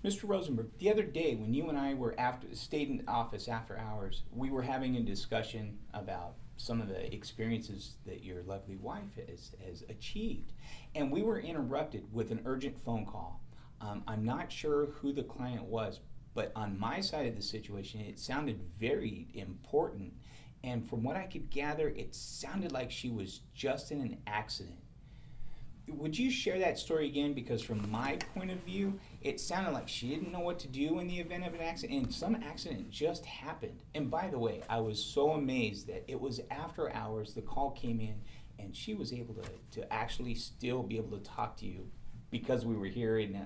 Mr. Rosenberg, the other day when you and I stayed in the office after hours, we were having a discussion about some of the experiences that your lovely wife has achieved. And we were interrupted with an urgent phone call. I'm not sure who the client was, but on my side of the situation, it sounded very important. And from what I could gather, it sounded like she was just in an accident. Would you share that story again? Because from my point of view, it sounded like she didn't know what to do in the event of an accident, and some accident just happened. And by the way, I was so amazed that it was after hours, the call came in, and she was able to actually still be able to talk to you because we were here, and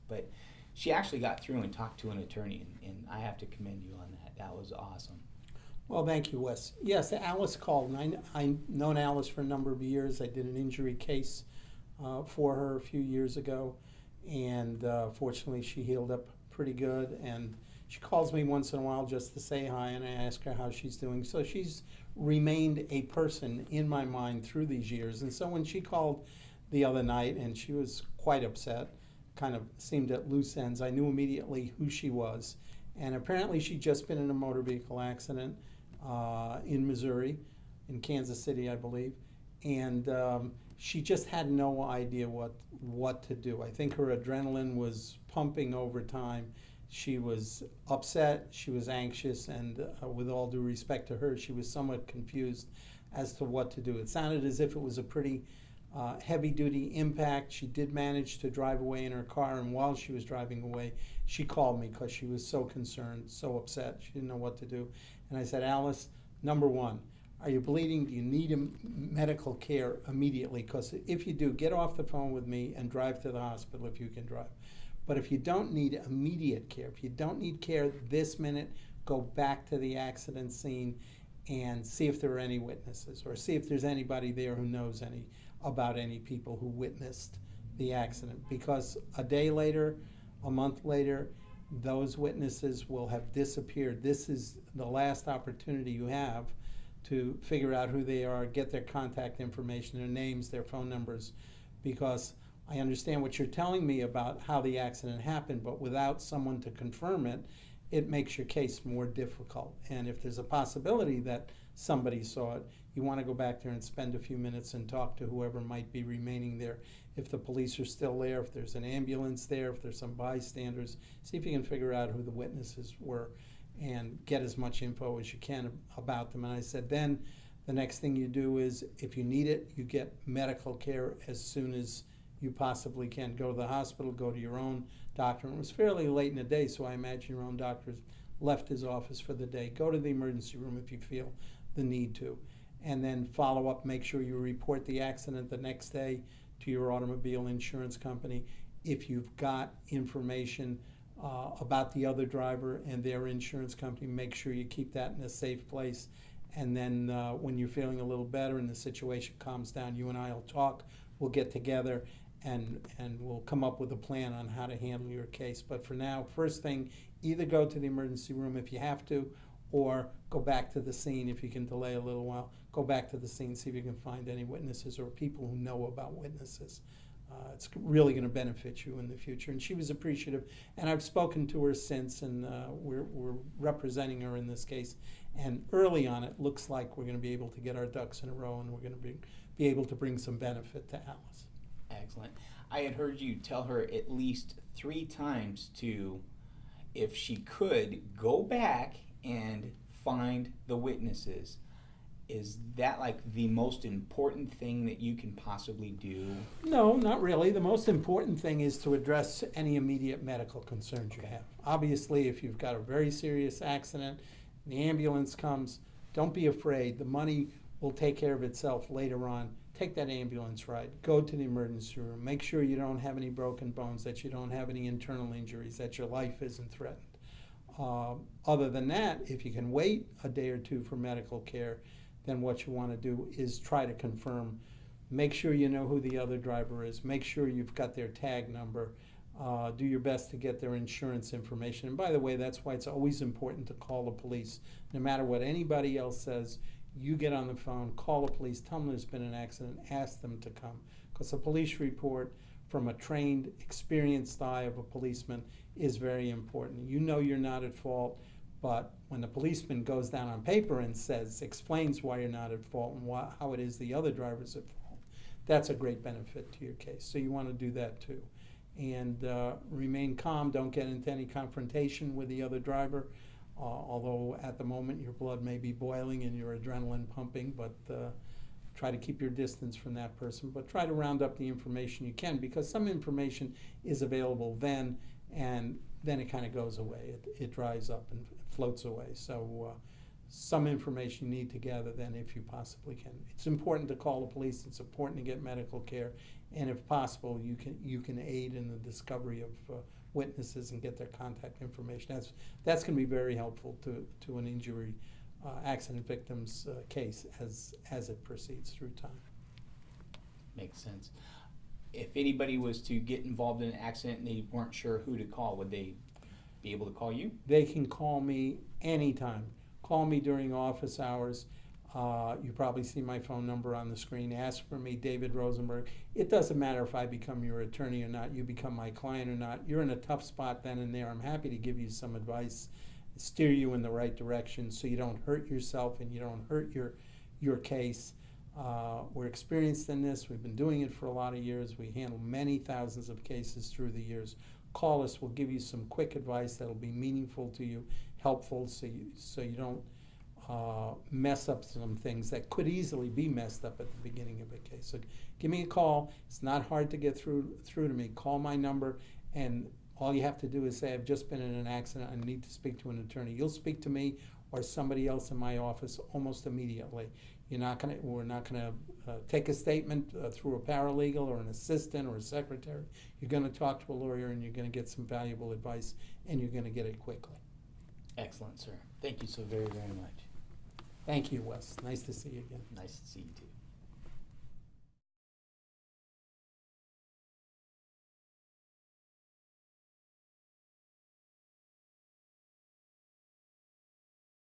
but she actually got through and talked to an attorney, and I have to commend you on that. That was awesome. Well, thank you, Wes. Yes, Alice called, and I've known Alice for a number of years. I did an injury case for her a few years ago, and fortunately she healed up pretty good, and she calls me once in a while just to say hi, and I ask her how she's doing. So she's remained a person in my mind through these years. And so when she called the other night, and she was quite upset, kind of seemed at loose ends, I knew immediately who she was. And apparently she'd just been in a motor vehicle accident in Missouri, in Kansas City, I believe, and she just had no idea what to do. I think her adrenaline was pumping over time. She was upset, she was anxious, and with all due respect to her, she was somewhat confused as to what to do. It sounded as if it was a pretty heavy-duty impact. She did manage to drive away in her car, and while she was driving away, she called me because she was so concerned, so upset. She didn't know what to do. And I said, Alice, number one, are you bleeding? Do you need medical care immediately? Because if you do, get off the phone with me and drive to the hospital if you can drive. But if you don't need immediate care, if you don't need care this minute, go back to the accident scene and see if there are any witnesses, or see if there's anybody there who knows about any people who witnessed the accident. Because a day later, a month later, those witnesses will have disappeared. This is the last opportunity you have to figure out who they are, get their contact information, their names, their phone numbers, because I understand what you're telling me about how the accident happened, but without someone to confirm it, it makes your case more difficult. And if there's a possibility that somebody saw it, you want to go back there and spend a few minutes and talk to whoever might be remaining there. If the police are still there, if there's an ambulance there, if there's some bystanders, see if you can figure out who the witnesses were and get as much info as you can about them. And I said, then the next thing you do is, if you need it, you get medical care as soon as you possibly can. Go to the hospital, go to your own doctor. And it was fairly late in the day, so I imagine your own doctor left his office for the day. Go to the emergency room if you feel the need to. And then follow up, make sure you report the accident the next day to your automobile insurance company. If you've got information about the other driver and their insurance company, make sure you keep that in a safe place. And then when you're feeling a little better and the situation calms down, you and I will talk, we'll get together, and we'll come up with a plan on how to handle your case. But for now, first thing, either go to the emergency room if you have to, or go back to the scene if you can delay a little while. Go back to the scene, see if you can find any witnesses or people who know about witnesses. It's really going to benefit you in the future. And she was appreciative. And I've spoken to her since, and we're representing her in this case. And early on, it looks like we're going to be able to get our ducks in a row, and we're going to be able to bring some benefit to Alice. Excellent. I had heard you tell her at least 3 times to, if she could, go back and find the witnesses. Is that like the most important thing that you can possibly do? No, not really. The most important thing is to address any immediate medical concerns you have. Obviously, if you've got a very serious accident, and the ambulance comes, don't be afraid. The money will take care of itself later on. Take that ambulance ride. Go to the emergency room. Make sure you don't have any broken bones, that you don't have any internal injuries, that your life isn't threatened. Other than that, if you can wait a day or two for medical care, then what you want to do is try to confirm. Make sure you know who the other driver is. Make sure you've got their tag number. Do your best to get their insurance information. And by the way, that's why it's always important to call the police. No matter what anybody else says, you get on the phone, call the police, tell them there's been an accident, ask them to come. Because a police report from a trained, experienced eye of a policeman is very important. You know you're not at fault, but when the policeman goes down on paper and explains why you're not at fault and how it is the other driver's at fault, that's a great benefit to your case. So you want to do that too. And remain calm, don't get into any confrontation with the other driver, although at the moment your blood may be boiling and your adrenaline pumping, but try to keep your distance from that person, but try to round up the information you can, because some information is available then, and then it kind of goes away. It dries up and floats away. So some information you need to gather then if you possibly can. It's important to call the police. It's important to get medical care. And if possible, you can aid in the discovery of witnesses and get their contact information. That's going to be very helpful to an injury accident victim's case as it proceeds through time. Makes sense. If anybody was to get involved in an accident and they weren't sure who to call, would they be able to call you? They can call me anytime. Call me during office hours. You probably see my phone number on the screen. Ask for me, David Rosenberg. It doesn't matter if I become your attorney or not, you become my client or not. You're in a tough spot then and there. I'm happy to give you some advice, steer you in the right direction so you don't hurt yourself and you don't hurt your case. We're experienced in this. We've been doing it for a lot of years. We handle many thousands of cases through the years. Call us. We'll give you some quick advice that'll be meaningful to you, helpful, so you don't mess up some things that could easily be messed up at the beginning of a case. So give me a call. It's not hard to get through to me. Call my number, and all you have to do is say, I've just been in an accident. I need to speak to an attorney. You'll speak to me or somebody else in my office almost immediately. We're not gonna take a statement through a paralegal or an assistant or a secretary. You're gonna talk to a lawyer and you're gonna get some valuable advice, and you're gonna get it quickly. Excellent, sir. Thank you so very, very much. Thank you, Wes. Nice to see you again. Nice to see you too.